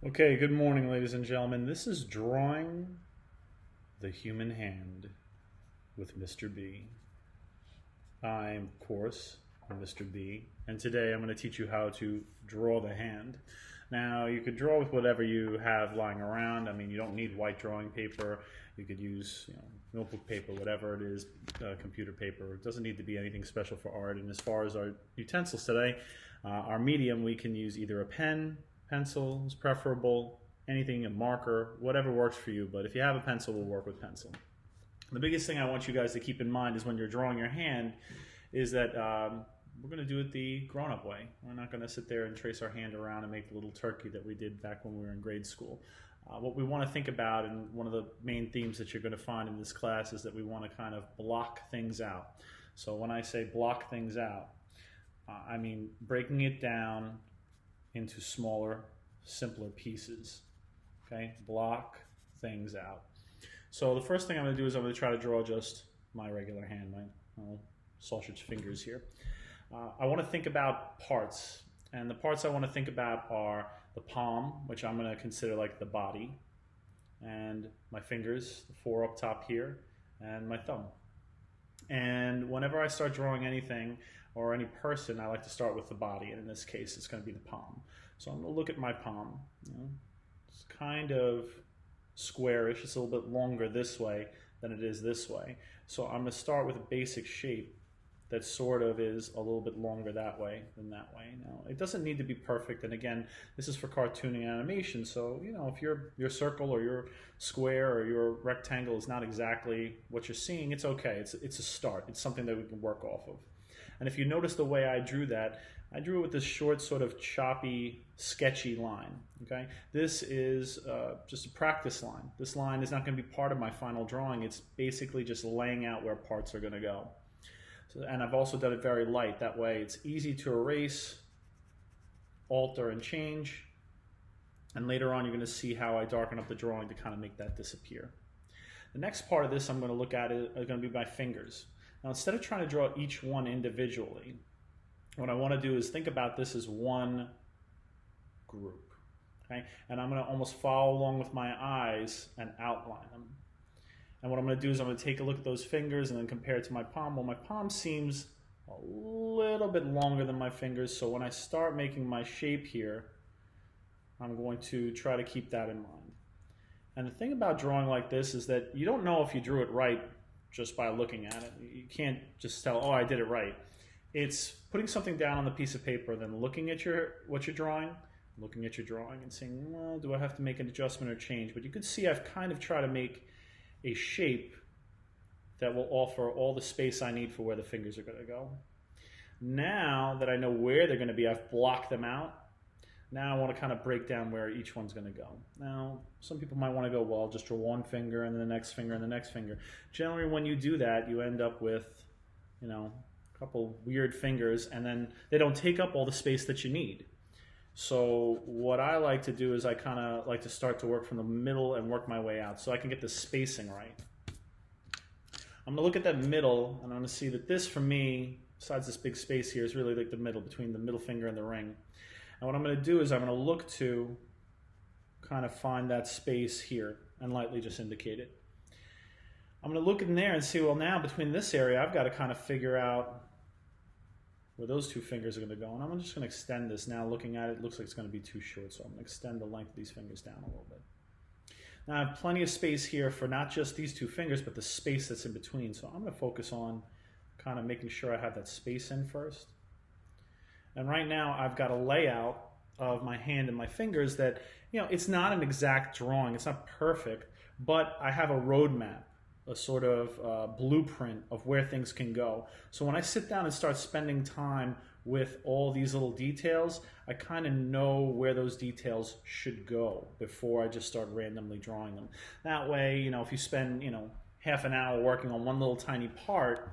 Okay, good morning, ladies and gentlemen. This is Drawing the Human Hand with Mr. B. I'm, of course, Mr. B, and today I'm going to teach you how to draw the hand. Now, you could draw with whatever you have lying around. I mean, you don't need white drawing paper. You could use, notebook paper, whatever it is, computer paper. It doesn't need to be anything special for art. And as far as our utensils today, our medium, we can use either a pen, pencil is preferable, anything, a marker, whatever works for you. But if you have a pencil, we'll work with pencil. The biggest thing I want you guys to keep in mind is when you're drawing your hand is that we're going to do it the grown-up way. We're not going to sit there and trace our hand around and make the little turkey that we did back when we were in grade school. What we want to think about, and one of the main themes that you're going to find in this class, is that we want to kind of block things out. So when I say block things out, I mean breaking it down into smaller, simpler pieces. Okay, block things out. So the first thing I'm going to do is I'm going to try to draw just my regular hand, my sausage fingers here. I want to think about parts, and the parts I want to think about are the palm, which I'm going to consider like the body, and my fingers, the four up top here, and my thumb. And whenever I start drawing anything or any person, I like to start with the body, and in this case it's going to be the palm. So I'm going to look at my palm. It's kind of squarish. It's a little bit longer this way than it is this way. So I'm going to start with a basic shape that sort of is a little bit longer that way than that way. Now, it doesn't need to be perfect, and again, this is for cartooning animation, so if your circle or your square or your rectangle is not exactly what you're seeing, it's okay. It's a start. It's something that we can work off of. And if you notice the way I drew that, I drew it with this short, sort of choppy, sketchy line. Okay, this is just a practice line. This line is not going to be part of my final drawing. It's basically just laying out where parts are going to go. So, and I've also done it very light. That way it's easy to erase, alter, and change. And later on you're going to see how I darken up the drawing to kind of make that disappear. The next part of this I'm going to look at is going to be my fingers. Now, instead of trying to draw each one individually, what I want to do is think about this as one group. Okay? And I'm going to almost follow along with my eyes and outline them. And what I'm going to do is I'm going to take a look at those fingers and then compare it to my palm. Well, my palm seems a little bit longer than my fingers, so when I start making my shape here, I'm going to try to keep that in mind. And the thing about drawing like this is that you don't know if you drew it right just by looking at it. You can't just tell, oh, I did it right. It's putting something down on the piece of paper, then looking at what you're drawing, looking at your drawing and saying, well, do I have to make an adjustment or change? But you can see I've kind of tried to make a shape that will offer all the space I need for where the fingers are going to go. Now that I know where they're going to be, I've blocked them out. Now I want to kind of break down where each one's going to go. Now, some people might want to go, well, I'll just draw one finger and then the next finger and the next finger. Generally, when you do that, you end up with, a couple weird fingers, and then they don't take up all the space that you need. So what I like to do is I kind of like to start to work from the middle and work my way out so I can get the spacing right. I'm going to look at that middle, and I'm going to see that this, for me, besides this big space here, is really like the middle, between the middle finger and the ring. And what I'm going to do is I'm going to look to kind of find that space here and lightly just indicate it. I'm going to look in there and see, well, now between this area, I've got to kind of figure out where those two fingers are going to go. And I'm just going to extend this. Now looking at it, it looks like it's going to be too short, so I'm going to extend the length of these fingers down a little bit. Now I have plenty of space here for not just these two fingers, but the space that's in between. So I'm going to focus on kind of making sure I have that space in first. And right now I've got a layout of my hand and my fingers that, it's not an exact drawing. It's not perfect, but I have a roadmap, a sort of blueprint of where things can go. So when I sit down and start spending time with all these little details, I kind of know where those details should go before I just start randomly drawing them. That way, if you spend, half an hour working on one little tiny part,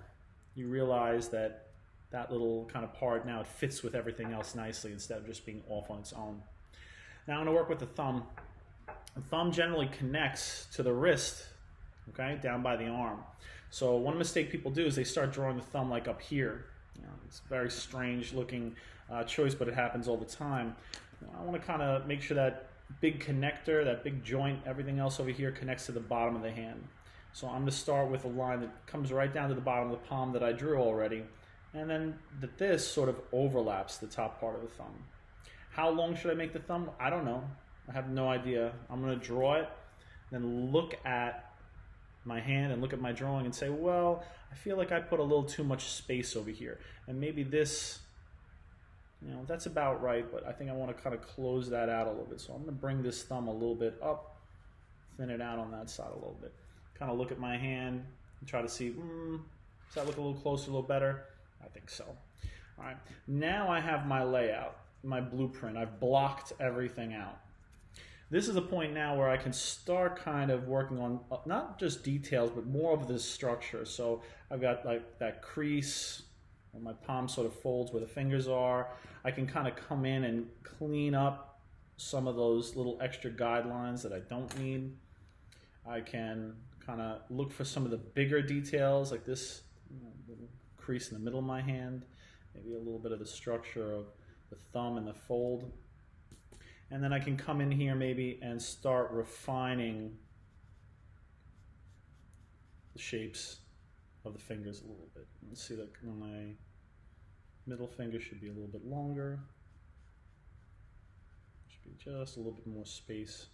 you realize that that little kind of part, now it fits with everything else nicely instead of just being off on its own. Now I'm going to work with the thumb. The thumb generally connects to the wrist, okay, down by the arm. So one mistake people do is they start drawing the thumb like up here. It's a very strange looking choice, but it happens all the time. I want to kind of make sure that big connector, that big joint, everything else over here connects to the bottom of the hand. So I'm going to start with a line that comes right down to the bottom of the palm that I drew already, and then this sort of overlaps the top part of the thumb. How long should I make the thumb? I don't know. I have no idea. I'm going to draw it, then look at my hand and look at my drawing and say, well, I feel like I put a little too much space over here, and maybe this, that's about right, but I think I want to kind of close that out a little bit. So I'm going to bring this thumb a little bit up, thin it out on that side a little bit. Kind of look at my hand and try to see, does that look a little closer, a little better? I think so. All right, now I have my layout, my blueprint. I've blocked everything out. This is a point now where I can start kind of working on not just details, but more of this structure. So I've got like that crease, where my palm sort of folds where the fingers are. I can kind of come in and clean up some of those little extra guidelines that I don't need. I can kind of look for some of the bigger details, like this little crease in the middle of my hand, maybe a little bit of the structure of the thumb and the fold. And then I can come in here maybe and start refining the shapes of the fingers a little bit. Let's see that my middle finger should be a little bit longer. Should be just a little bit more space.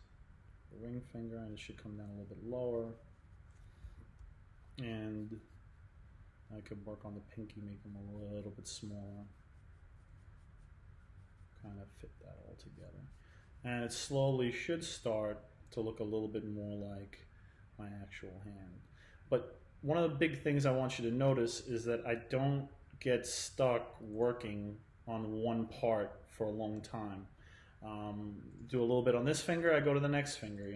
The ring finger, and it should come down a little bit lower. And I could work on the pinky, make them a little bit smaller. Kind of fit that all together. And it slowly should start to look a little bit more like my actual hand. But one of the big things I want you to notice is that I don't get stuck working on one part for a long time. Do a little bit on this finger, I go to the next finger.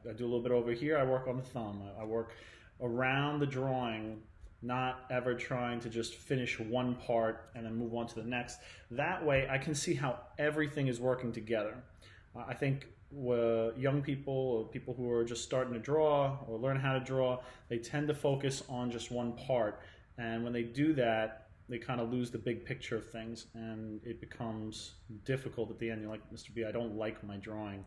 I do a little bit over here, I work on the thumb. I work around the drawing, not ever trying to just finish one part and then move on to the next. That way I can see how everything is working together. I think young people or people who are just starting to draw or learn how to draw, they tend to focus on just one part. And when they do that, they kind of lose the big picture of things, and it becomes difficult at the end. You're like, Mr. B, I don't like my drawing.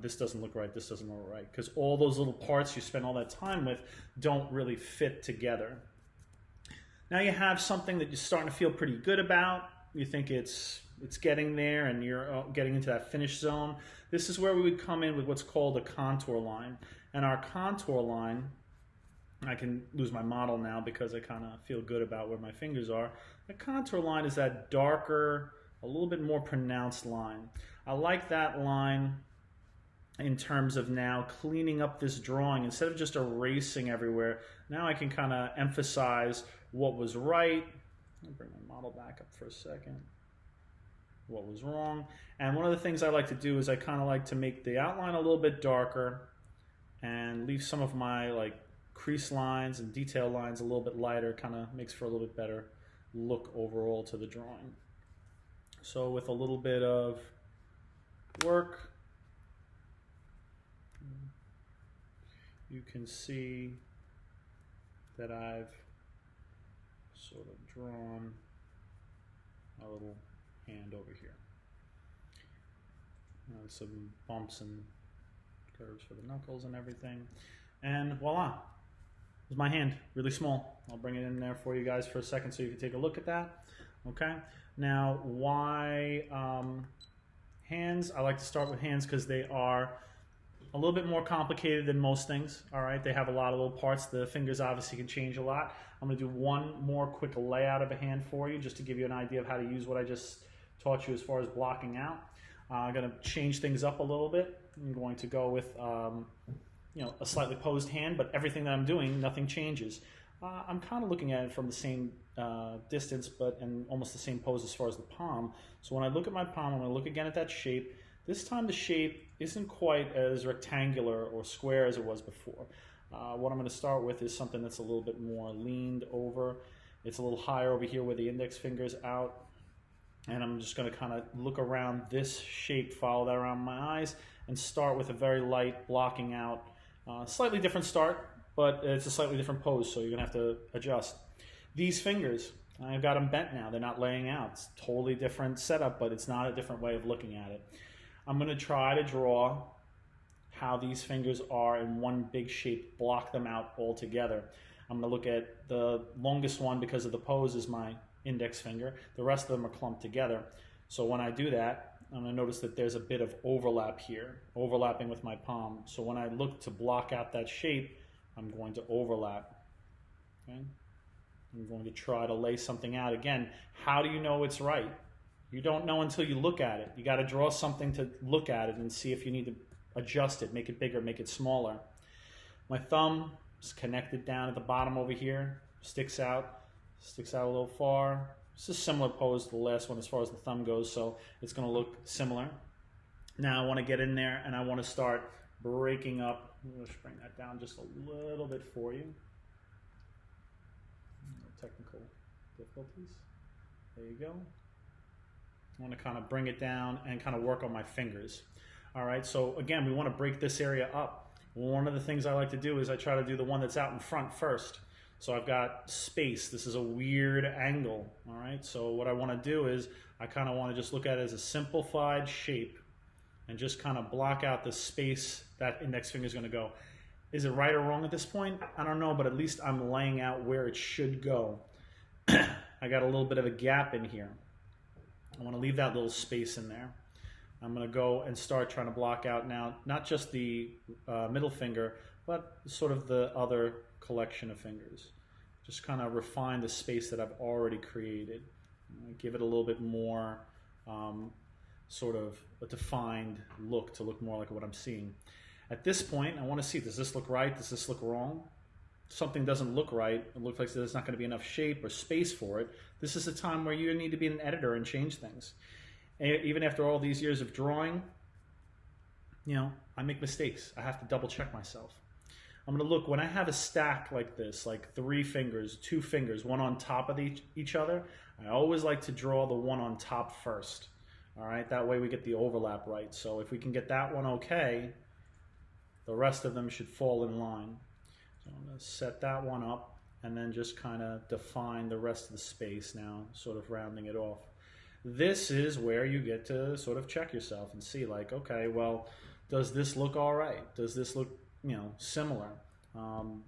This doesn't look right, this doesn't look right. Because all those little parts you spend all that time with don't really fit together. Now you have something that you're starting to feel pretty good about. You think it's getting there and you're getting into that finish zone. This is where we would come in with what's called a contour line. And our contour line, I can lose my model now because I kind of feel good about where my fingers are. The contour line is that darker, a little bit more pronounced line. I like that line in terms of now cleaning up this drawing. Instead of just erasing everywhere, now I can kind of emphasize what was right. I'll bring my model back up for a second. What was wrong. And one of the things I like to do is I kind of like to make the outline a little bit darker and leave some of my crease lines and detail lines a little bit lighter. Kind of makes for a little bit better look overall to the drawing. So with a little bit of work, you can see that I've sort of drawn a little hand over here. And some bumps and curves for the knuckles and everything. And voila, there's my hand, really small. I'll bring it in there for you guys for a second so you can take a look at that. Okay, now why hands? I like to start with hands because they are a little bit more complicated than most things. All right, they have a lot of little parts. The fingers obviously can change a lot. I'm going to do one more quick layout of a hand for you just to give you an idea of how to use what I just taught you as far as blocking out. I'm going to change things up a little bit. I'm going to go with a slightly posed hand, but everything that I'm doing, nothing changes. I'm kind of looking at it from the same distance, but in almost the same pose as far as the palm. So when I look at my palm, I'm going to look again at that shape. This time the shape isn't quite as rectangular or square as it was before. What I'm going to start with is something that's a little bit more leaned over. It's a little higher over here where the index finger's out. And I'm just going to kind of look around this shape, follow that around my eyes, and start with a very light blocking out. Slightly different start, but it's a slightly different pose, so you're going to have to adjust. These fingers, I've got them bent now. They're not laying out. It's a totally different setup, but it's not a different way of looking at it. I'm going to try to draw how these fingers are in one big shape, block them out all together. I'm going to look at the longest one because of the pose is my index finger. The rest of them are clumped together. So when I do that, I'm going to notice that there's a bit of overlap here, overlapping with my palm. So when I look to block out that shape, I'm going to overlap. Okay? I'm going to try to lay something out. Again, how do you know it's right? You don't know until you look at it. You got to draw something to look at it and see if you need to adjust it, make it bigger, make it smaller. My thumb is connected down at the bottom over here, sticks out a little far. It's a similar pose to the last one as far as the thumb goes, so it's going to look similar. Now I want to get in there and I want to start breaking up. Let's bring that down just a little bit for you. Technical difficulties. There you go. I want to kind of bring it down and kind of work on my fingers. All right, so again, we want to break this area up. One of the things I like to do is I try to do the one that's out in front first. So I've got space. This is a weird angle, all right? So what I want to do is I kind of want to just look at it as a simplified shape and just kind of block out the space that index finger is going to go. Is it right or wrong at this point? I don't know, but at least I'm laying out where it should go. I got a little bit of a gap in here. I want to leave that little space in there. I'm going to go and start trying to block out now, not just the middle finger, but sort of the other collection of fingers. Just kind of refine the space that I've already created. Give it a little bit more sort of a defined look to look more like what I'm seeing. At this point, I want to see, does this look right? Does this look wrong? Something doesn't look right. It looks like there's not going to be enough shape or space for it. This is a time where you need to be an editor and change things. Even after all these years of drawing, you know, I make mistakes. I have to double check myself. I'm going to look, when I have a stack like this, like 3 fingers, 2 fingers, one on top of each other, I always like to draw the one on top first. All right, that way we get the overlap right. So if we can get that one okay, the rest of them should fall in line. So I'm going to set that one up and then just kind of define the rest of the space now, sort of rounding it off. This is where you get to sort of check yourself and see, like, okay, well, does this look all right? Does this look, you know, similar? I'm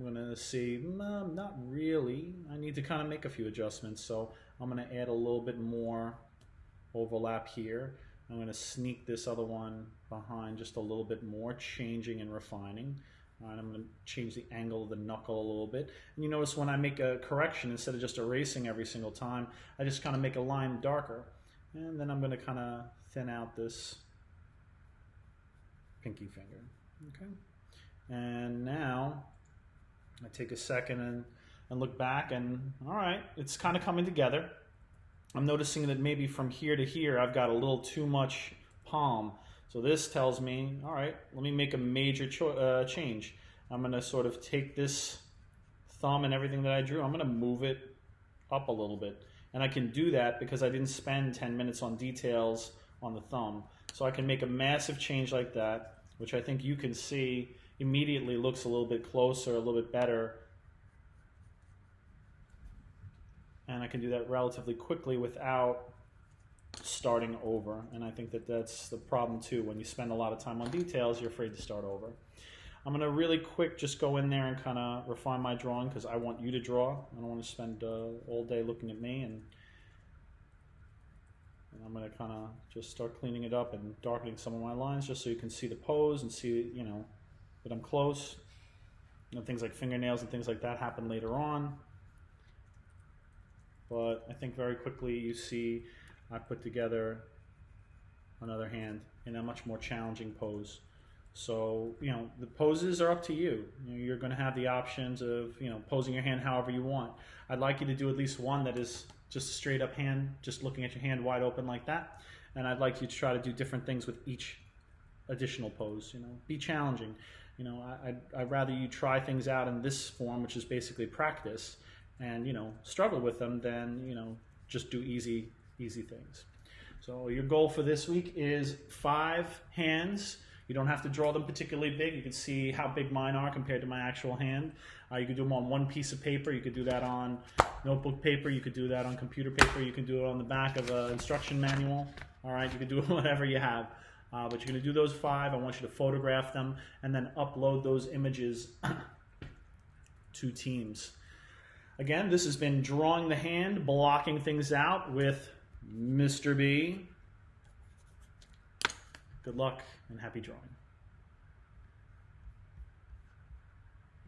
going to see, not really. I need to kind of make a few adjustments. So I'm going to add a little bit more overlap here. I'm going to sneak this other one behind just a little bit more, changing and refining. All right, I'm going to change the angle of the knuckle a little bit. And you notice when I make a correction, instead of just erasing every single time, I just kind of make a line darker. And then I'm going to kind of thin out this pinky finger. Okay. And now I take a second and look back, and all right, it's kind of coming together. I'm noticing that maybe from here to here, I've got a little too much palm. So this tells me, all right, let me make a major change. I'm going to sort of take this thumb and everything that I drew, I'm going to move it up a little bit. And I can do that because I didn't spend 10 minutes on details on the thumb. So I can make a massive change like that, which I think you can see immediately looks a little bit closer, a little bit better. And I can do that relatively quickly without starting over. And I think that that's the problem too. When you spend a lot of time on details, you're afraid to start over. I'm going to really quick just go in there and kind of refine my drawing because I want you to draw. I don't want to spend all day looking at me. And I'm going to kind of just start cleaning it up and darkening some of my lines just so you can see the pose and see, you know, that I'm close. You know, things like fingernails and things like that happen later on. But I think very quickly you see I put together another hand in a much more challenging pose. So, you know, the poses are up to you. You're going to have the options of, you know, posing your hand however you want. I'd like you to do at least one that is just a straight up hand, just looking at your hand wide open like that. And I'd like you to try to do different things with each additional pose, you know, be challenging. You know, I'd rather you try things out in this form, which is basically practice, and, you know, struggle with them than, you know, just do easy things. So your goal for this week is 5 hands. You don't have to draw them particularly big. You can see how big mine are compared to my actual hand. You could do them on one piece of paper. You could do that on notebook paper. You could do that on computer paper. You can do it on the back of an instruction manual. All right, you can do whatever you have. But you're going to do those 5. I want you to photograph them and then upload those images to Teams. Again, this has been Drawing the Hand, Blocking Things Out with Mr. B. Good luck and happy drawing.